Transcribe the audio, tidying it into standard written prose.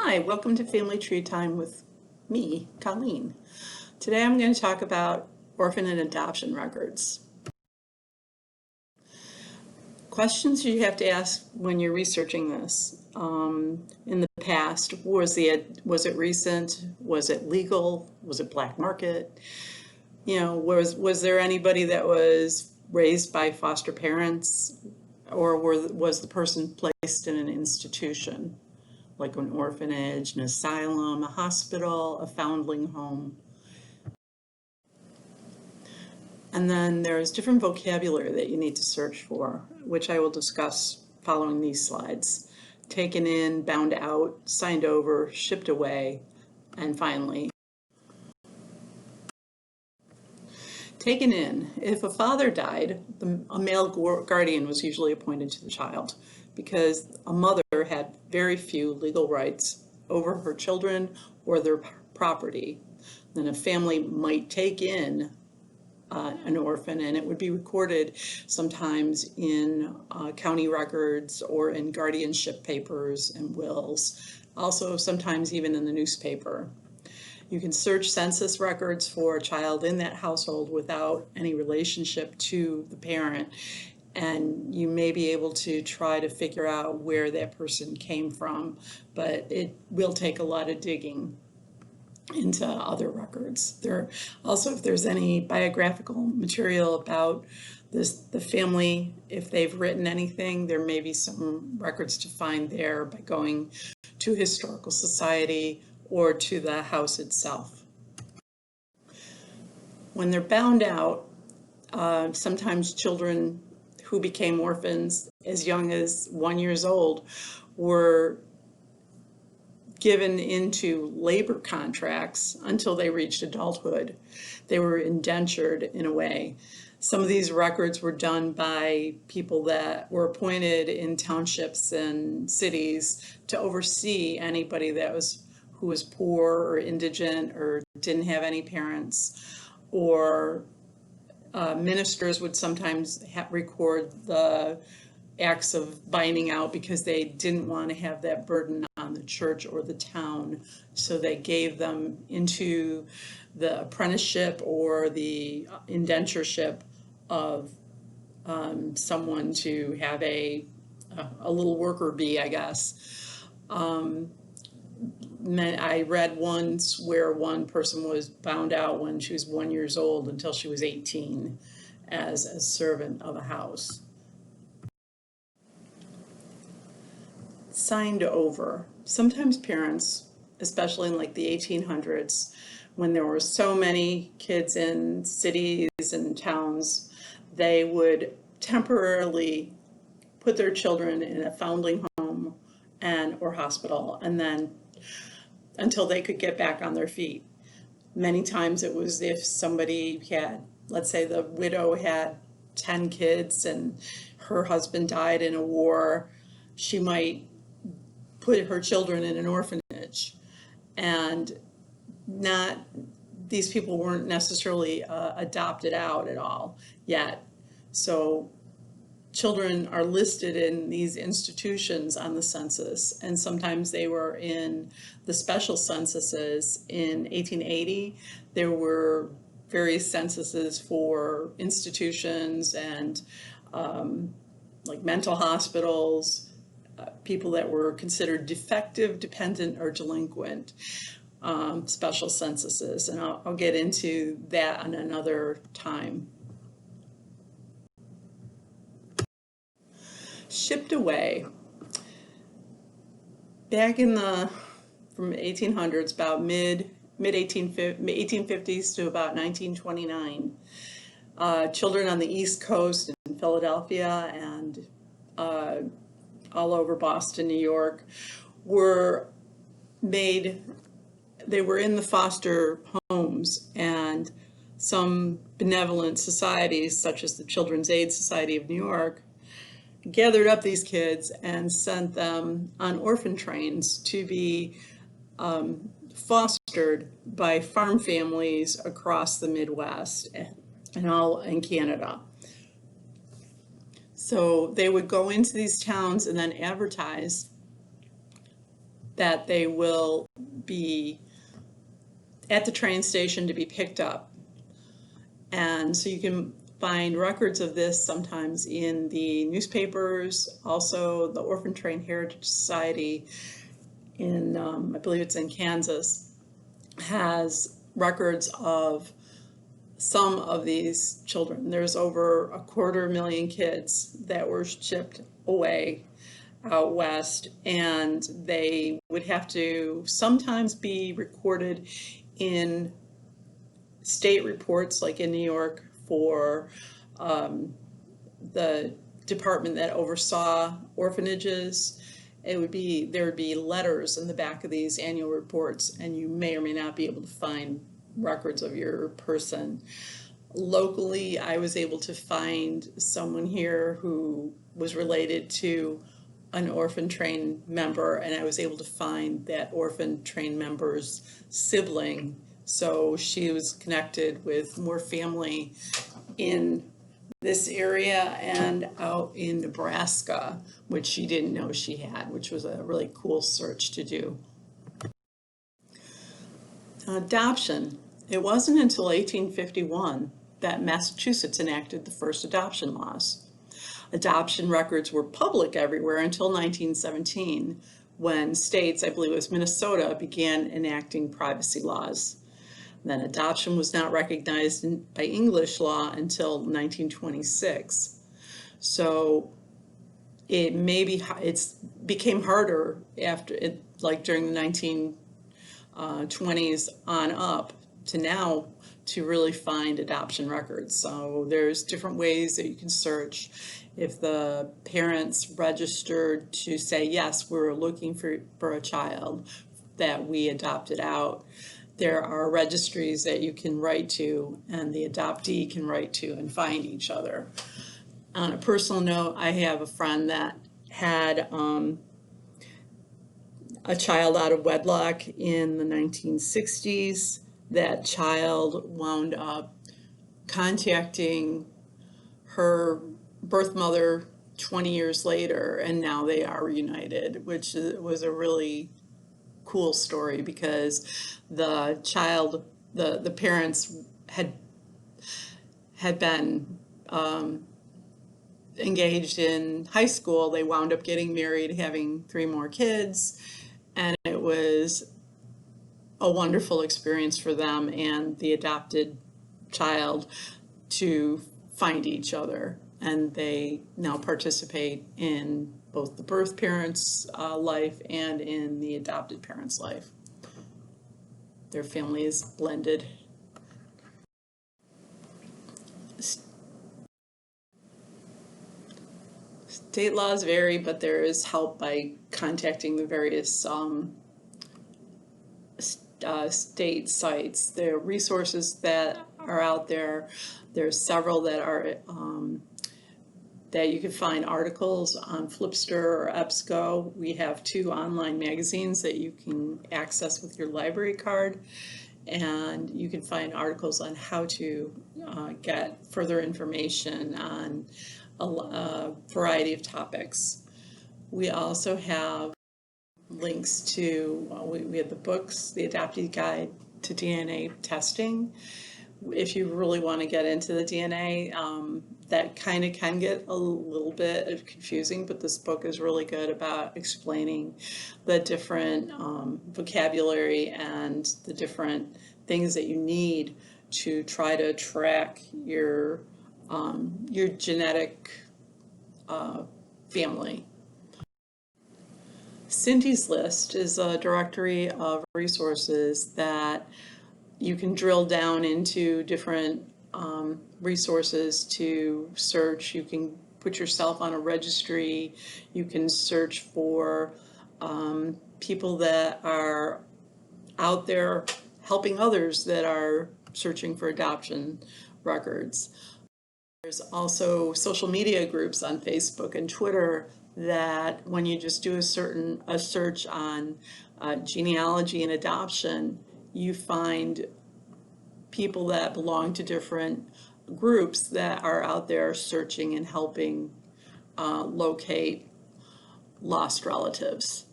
Hi, welcome to Family Tree Time with me, Colleen. Today I'm going to talk about orphan and adoption records. Questions you have to ask when you're researching this. In the past, was it recent? Was it legal? Was it black market? You know, was there anybody that was raised by foster parents, or was the person placed in an institution, like an orphanage, an asylum, a hospital, a foundling home? And then there's different vocabulary that you need to search for, which I will discuss following these slides. Taken in, bound out, signed over, shipped away, and finally, taken in. If a father died, a male guardian was usually appointed to the child because a mother had very few legal rights over her children or their property. Then a family might take in an orphan, and it would be recorded sometimes in county records or in guardianship papers and wills, also sometimes even in the newspaper. You can search census records for a child in that household without any relationship to the parent, and you may be able to try to figure out where that person came from, but it will take a lot of digging into other records. Also, if there's any biographical material about the family, if they've written anything, there may be some records to find there by going to Historical Society or to the house itself. When they're bound out, sometimes children who became orphans as young as 1 year old were given into labor contracts until they reached adulthood. They were indentured in a way. Some of these records were done by people that were appointed in townships and cities to oversee anybody who was poor or indigent or didn't have any parents, or ministers would sometimes record the acts of binding out because they didn't want to have that burden on the church or the town, so they gave them into the apprenticeship or the indentureship of someone to have a little worker bee, I guess. I read once where one person was bound out when she was 1 year old until she was 18 as a servant of a house. Signed over. Sometimes parents, especially in like the 1800s, when there were so many kids in cities and towns, they would temporarily put their children in a foundling home or hospital, and then until they could get back on their feet. Many times it was if somebody had, let's say the widow had 10 kids and her husband died in a war, she might put her children in an orphanage, and these people weren't necessarily adopted out at all yet. So children are listed in these institutions on the census, and sometimes they were in the special censuses. In 1880, there were various censuses for institutions and like mental hospitals, people that were considered defective, dependent, or delinquent, special censuses, and I'll get into that on another time. Shipped away. Back from 1800s, about mid 1850s to about 1929, children on the East Coast in Philadelphia and all over Boston, New York, they were in the foster homes, and some benevolent societies, such as the Children's Aid Society of New York, gathered up these kids and sent them on orphan trains to be fostered by farm families across the Midwest and all in Canada. So they would go into these towns and then advertise that they will be at the train station to be picked up. And so you can find records of this sometimes in the newspapers. Also, the Orphan Train Heritage Society in, I believe it's in Kansas, has records of some of these children. There's over 250,000 kids that were shipped away out west, and they would have to sometimes be recorded in state reports, like in New York, for the department that oversaw orphanages. There would be letters in the back of these annual reports, and you may or may not be able to find records of your person. Locally, I was able to find someone here who was related to an orphan train member, and I was able to find that orphan train member's sibling. So she was connected with more family in this area and out in Nebraska, which she didn't know she had, which was a really cool search to do. Adoption. It wasn't until 1851 that Massachusetts enacted the first adoption laws. Adoption records were public everywhere until 1917, when states, I believe it was Minnesota, began enacting privacy laws. Then adoption was not recognized by English law until 1926. So it became harder after it, like during the 1920s on up to now, to really find adoption records. So there's different ways that you can search. If the parents registered to say, yes, we're looking for a child that we adopted out, there are registries that you can write to, and the adoptee can write to and find each other. On a personal note, I have a friend that had a child out of wedlock in the 1960s. That child wound up contacting her birth mother 20 years later, and now they are reunited, which was a really cool story, because the child, the parents had been engaged in high school. They wound up getting married, having 3 more kids, and it was a wonderful experience for them and the adopted child to find each other. And they now participate in both the birth parents' life and in the adopted parents' life. Their family is blended. State laws vary, but there is help by contacting the various state sites. There are resources that are out there. There's several that are that you can find articles on Flipster or EBSCO. We have 2 online magazines that you can access with your library card, and you can find articles on how to get further information on a variety of topics. We also have links to, we have the books, The Adoptee Guide to DNA Testing. If you really want to get into the DNA, that kind of can get a little bit confusing, but this book is really good about explaining the different vocabulary and the different things that you need to try to track your genetic family. Cindy's List is a directory of resources that you can drill down into different resources to search. You can put yourself on a registry. You can search for people that are out there helping others that are searching for adoption records. There's also social media groups on Facebook and Twitter that when you just do a search on genealogy and adoption, you find people that belong to different groups that are out there searching and helping locate lost relatives.